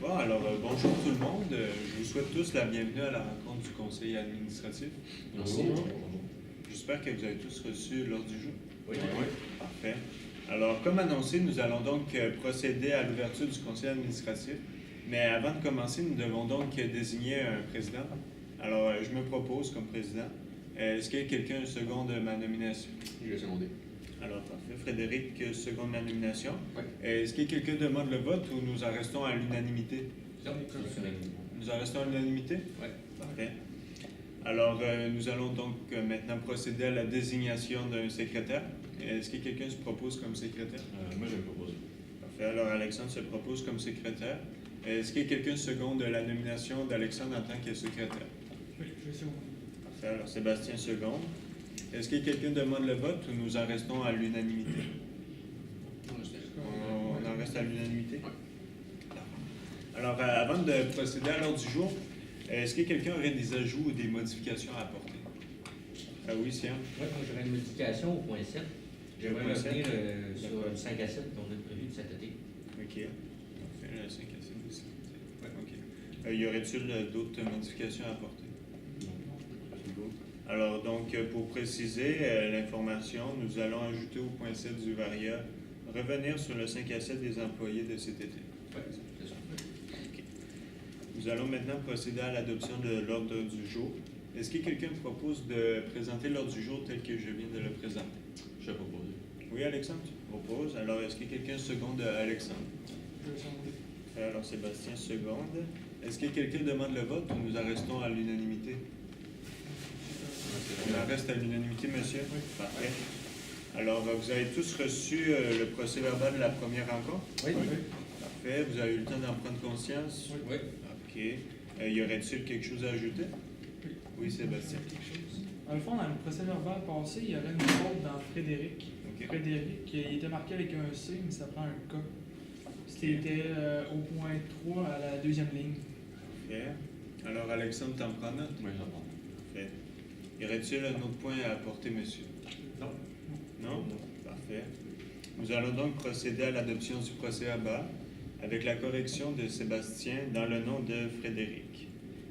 Bon, alors bonjour tout le monde. Je vous souhaite tous la bienvenue à la rencontre du conseil administratif. Merci. J'espère que vous avez tous reçu l'ordre du jour. Oui. Parfait. Alors, comme annoncé, nous allons donc procéder à l'ouverture du conseil administratif. Mais avant de commencer, nous devons donc désigner un président. Alors, je me propose comme président. Est-ce qu'il y a quelqu'un seconde ma nomination? Je vais seconder. Alors, parfait. Frédéric seconde ma nomination. Oui. Est-ce que quelqu'un demande le vote ou nous en restons à l'unanimité? Nous en restons à l'unanimité? Oui. Parfait. Alors, nous allons donc maintenant procéder à la désignation d'un secrétaire. Est-ce que quelqu'un se propose comme secrétaire? Moi, je vais me proposer. Parfait. Alors, Alexandre se propose comme secrétaire. Est-ce que quelqu'un seconde la nomination d'Alexandre en tant que secrétaire? Oui, je suis au Parfait. Alors, Sébastien seconde. Est-ce que quelqu'un demande le vote ou nous en restons à l'unanimité? On en reste à l'unanimité? Alors, avant de procéder à l'ordre du jour, est-ce que quelqu'un aurait des ajouts ou des modifications à apporter? Ah oui, Siam? Oui, moi j'aurais une modification au point 7. J'aimerais Point 7. revenir sur le 5 à 7 qu'on a prévu de cet été. OK. Parfait, le 5 à 7 aussi. OK. Y aurait-il d'autres modifications à apporter? Alors, donc, pour préciser l'information, nous allons ajouter au point 7 du VARIA, revenir sur le 5 à 7 des employés de cet été. Oui, c'est ça. OK. Nous allons maintenant procéder à l'adoption de l'ordre du jour. Est-ce que quelqu'un propose de présenter l'ordre du jour tel que je viens de le présenter? Je vais proposer. Oui, Alexandre, tu proposes. Alors, est-ce que quelqu'un seconde Alexandre? Je vais seconder. Alors, Sébastien seconde. Est-ce que quelqu'un demande le vote ou nous en restons à l'unanimité? On en reste à l'unanimité, monsieur? Oui. Parfait. Alors, vous avez tous reçu le procès-verbal de la première rencontre? Oui, Parfait. Vous avez eu le temps d'en prendre conscience? oui. OK. Y aurait-il quelque chose à ajouter? Oui, Sébastien. Quelque chose. Dans le fond, dans le procès-verbal passé, il y aurait une faute dans Frédéric. OK. Frédéric, il était marqué avec un C, mais ça prend un K. C'était au point 3 à la deuxième ligne. Parfait. Alors, Alexandre, t'en prends note? Oui, j'en prends. Parfait. Y aurait-il un autre point à apporter, monsieur? Non. Non? Parfait. Nous allons donc procéder à l'adoption du procès-verbal avec la correction de Sébastien dans le nom de Frédéric.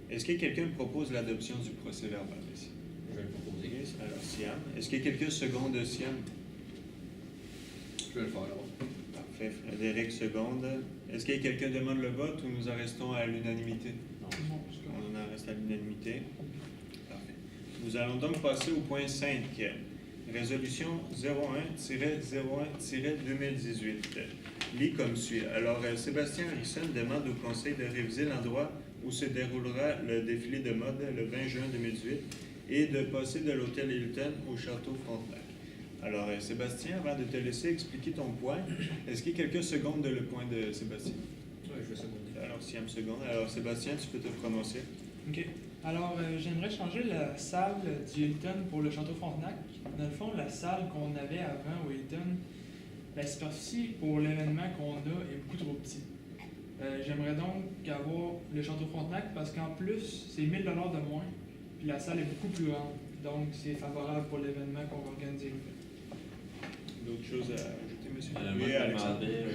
Est-ce que quelqu'un propose l'adoption du procès-verbal ici? Je vais le proposer. Oui, alors, Siam. Est-ce que quelqu'un seconde Siam? Je vais le faire alors. Parfait. Frédéric seconde. Est-ce que quelqu'un demande le vote ou nous en restons à l'unanimité? Non. Non, c'est correct. On en reste à l'unanimité. Parfait. Nous allons donc passer au point 5. Résolution 01-01-2018. Lit comme suit. Alors, Sébastien Harrison demande au Conseil de réviser l'endroit où se déroulera le défilé de mode le 20 juin 2018 et de passer de l'hôtel Hilton au château Frontenac. Alors, Sébastien, avant de te laisser expliquer ton point, est-ce que quelqu'un seconde le point de Sébastien? Oui, je vais seconder. Alors, Siam seconde. Alors, Sébastien, tu peux te prononcer. OK. Alors, j'aimerais changer la salle du Hilton pour le Château Frontenac. Dans le fond, la salle qu'on avait avant au Hilton, la superficie pour l'événement qu'on a est beaucoup trop petite. J'aimerais donc avoir le Château Frontenac parce qu'en plus, c'est 1000 $ de moins, puis la salle est beaucoup plus grande. Donc, c'est favorable pour l'événement qu'on va organiser. D'autres choses à ajouter, monsieur? Moi, je me demandais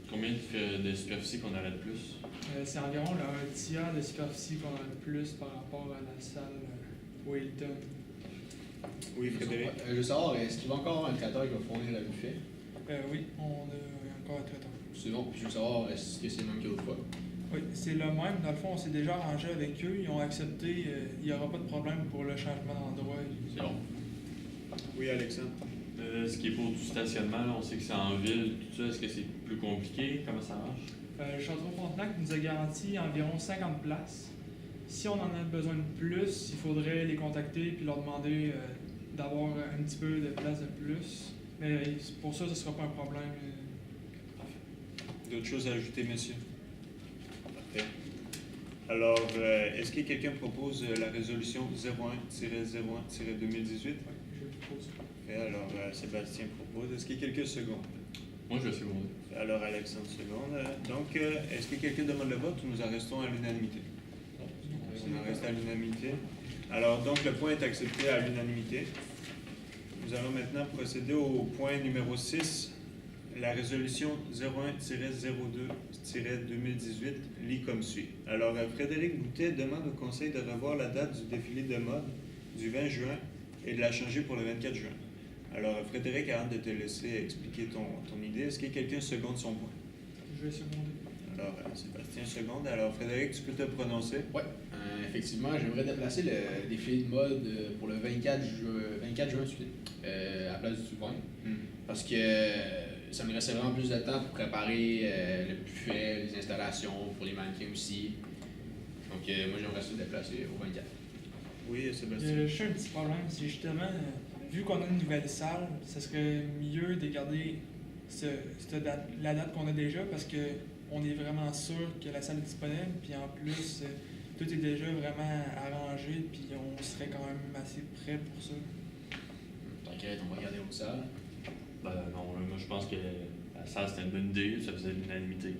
combien de superficie qu'on aurait de plus. C'est environ là, un tiers de superficie qu'on a de plus par rapport à la salle au Hilton. Oui, Frédéric. Je veux savoir, est-ce qu'il va encore avoir un traiteur qui va fournir le buffet? Oui, on a encore un traiteur. C'est bon, puis je veux savoir, est-ce que c'est le même qu'autrefois? Oui, c'est le même. Dans le fond, on s'est déjà arrangé avec eux. Ils ont accepté. Il n'y aura pas de problème pour le changement d'endroit. C'est bon. Oui, Alexandre. Ce qui est pour du stationnement, là, on sait que c'est en ville, tout ça. Est-ce que c'est plus compliqué? Comment ça marche? Le Château Frontenac nous a garanti environ 50 places. Si on en a besoin de plus, il faudrait les contacter puis leur demander d'avoir un petit peu de place de plus. Mais pour ça, ce ne sera pas un problème. D'autres choses à ajouter, monsieur? Parfait. Alors, est-ce que quelqu'un propose la résolution 01-01-2018? Je propose. Et alors, Sébastien propose. Est-ce que quelqu'un seconde? Moi, je vais seconder. Alors, Alexandre seconde. Donc, est-ce que quelqu'un demande le vote ou nous en restons à l'unanimité? On en reste à l'unanimité. Alors, donc, le point est accepté à l'unanimité. Nous allons maintenant procéder au point numéro 6. La résolution 01-02-2018 lit comme suit. Alors, Frédéric Boutet demande au Conseil de revoir la date du défilé de mode du 20 juin et de la changer pour le 24 juin. Alors, Frédéric, avant de te laisser expliquer ton idée, est-ce que quelqu'un seconde son point? Je vais seconder. Alors, Sébastien seconde. Alors, Frédéric, tu peux te prononcer? Ouais, effectivement, j'aimerais déplacer le défilé de mode pour le 24 juin suite, à la place du 20. Parce que ça me laisserait vraiment plus de temps pour préparer le buffet, les installations, pour les mannequins aussi. Donc, moi, j'aimerais ça déplacer au 24. Oui, Sébastien. J'ai un petit problème, c'est justement, vu qu'on a une nouvelle salle, ça serait mieux de garder la date qu'on a déjà parce que on est vraiment sûr que la salle est disponible, puis en plus, tout est déjà vraiment arrangé, puis on serait quand même assez prêt pour ça. T'inquiète, on va regarder l'autre salle. Ben non, là, moi je pense que la salle c'était une bonne idée, ça faisait l'unanimité.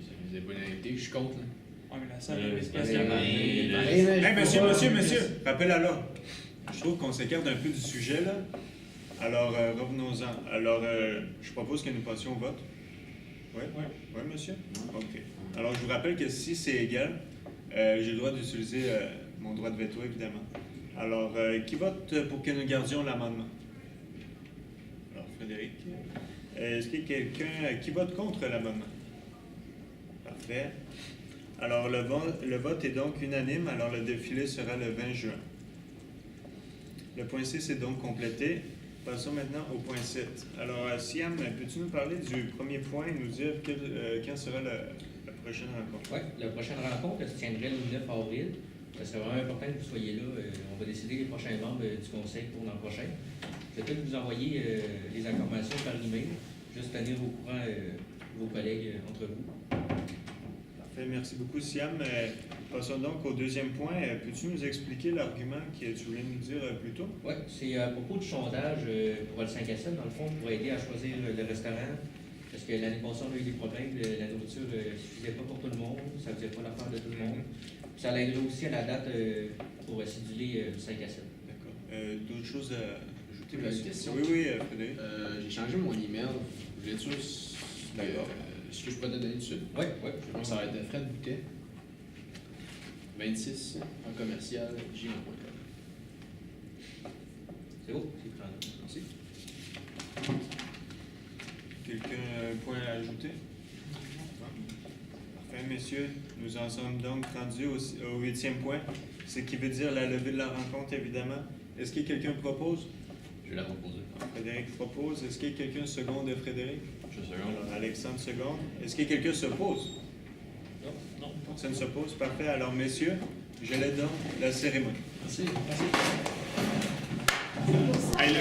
Ça faisait bonne invité, je suis contre. Là. Ouais, mais la salle est c'est parce spéciale. Hey, monsieur, rappel alors. Je trouve qu'on s'écarte un peu du sujet, là. Alors, revenons-en. Alors, je propose que nous passions au vote. Oui? Ouais. Oui, monsieur? OK. Alors, je vous rappelle que si c'est égal, j'ai le droit d'utiliser mon droit de veto, évidemment. Alors, qui vote pour que nous gardions l'amendement? Alors, Frédéric. Est-ce qu'il y a quelqu'un qui vote contre l'amendement? Parfait. Alors, le vote est donc unanime. Alors, le défilé sera le 20 juin. Le point 6 est donc complété. Passons maintenant au point 7. Alors, Siam, peux-tu nous parler du premier point et nous dire quand sera la prochaine rencontre? Oui, la prochaine rencontre elle se tiendrait le 9 avril. Ça serait vraiment important que vous soyez là. On va décider les prochains membres du conseil pour l'an prochain. Je vais peut-être vous envoyer les informations par email, juste tenir au courant vos collègues entre vous. Parfait, merci beaucoup, Siam. Passons donc au deuxième point. Peux-tu nous expliquer l'argument que tu voulais nous dire plus tôt? Oui, c'est à propos du sondage pour le 5 à 7, dans le fond, pour aider à choisir le restaurant. Parce que l'année passée, on a eu des problèmes, la nourriture ne suffisait pas pour tout le monde, ça ne faisait pas l'affaire de tout le monde. Puis ça l'aiderait aussi à la date pour céduler du 5 à 7. D'accord. D'autres choses à ajouter? Une petite question. Oui, Frédéric. J'ai changé mon email. Je voulais être sûr D'accord. est-ce que je peux te donner dessus? Oui, oui. Donc, ça va être Fred Boutet, 26, en commercial, gmail.com. C'est beau, c'est clair. Merci. Quelqu'un a un point à ajouter? Parfait, messieurs. Nous en sommes donc rendus au 8e point, ce qui veut dire la levée de la rencontre, évidemment. Est-ce que quelqu'un propose? Je vais la proposer. Frédéric propose. Est-ce que quelqu'un seconde Frédéric? Je seconde. Alors, Alexandre seconde. Est-ce que quelqu'un s'oppose? Non. Ça ne s'oppose. Parfait. Alors, messieurs, je lève donc la cérémonie. Merci. Hey,